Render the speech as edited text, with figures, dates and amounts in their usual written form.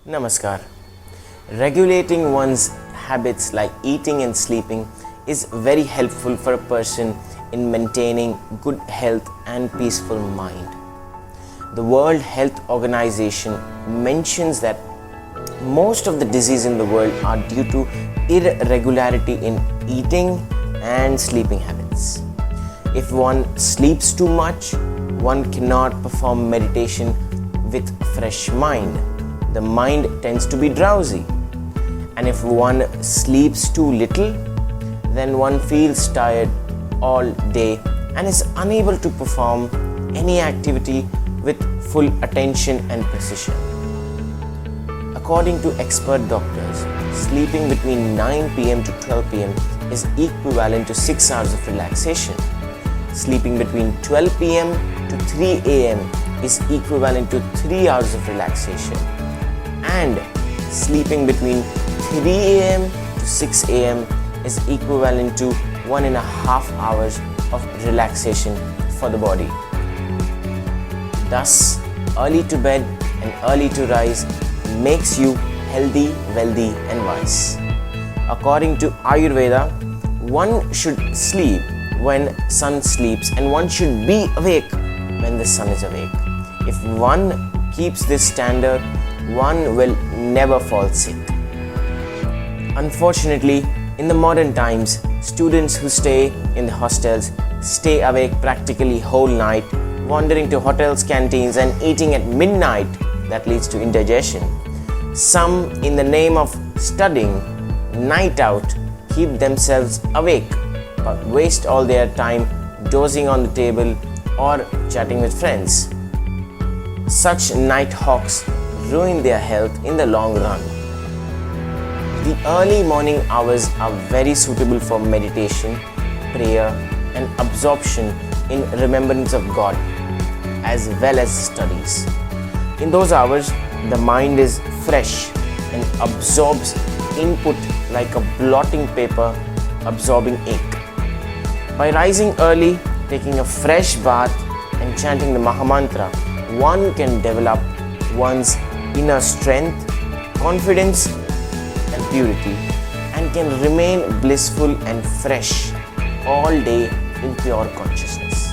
Namaskar. Regulating one's habits like eating and sleeping is very helpful for a person in maintaining good health and peaceful mind. The World Health Organization mentions that most of the diseases in the world are due to irregularity in eating and sleeping habits. If one sleeps too much, one cannot perform meditation with a fresh mind. The mind tends to be drowsy. And if one sleeps too little, then one feels tired all day and is unable to perform any activity with full attention and precision. According to expert doctors, sleeping between 9 pm to 12 pm is equivalent to 6 hours of relaxation. Sleeping between 12 pm to 3 am is equivalent to 3 hours of relaxation. And sleeping between 3 am to 6 am is equivalent to 1.5 hours of relaxation for the body. Thus, early to bed and early to rise makes you healthy, wealthy and wise. According to Ayurveda, one should sleep when sun sleeps and one should be awake when the sun is awake. If one keeps this standard, one will never fall sick. Unfortunately, in the modern times, students who stay in the hostels stay awake practically whole night, wandering to hotels, canteens and eating at midnight. That leads to indigestion. Some, in the name of studying, night out, keep themselves awake but waste all their time dozing on the table or chatting with friends. Such night hawks ruin their health in the long run. The early morning hours are very suitable for meditation, prayer and absorption in remembrance of God as well as studies. In those hours, the mind is fresh and absorbs input like a blotting paper absorbing ink. By rising early, taking a fresh bath and chanting the Mahamantra, one can develop one's inner strength, confidence and purity and can remain blissful and fresh all day in pure consciousness.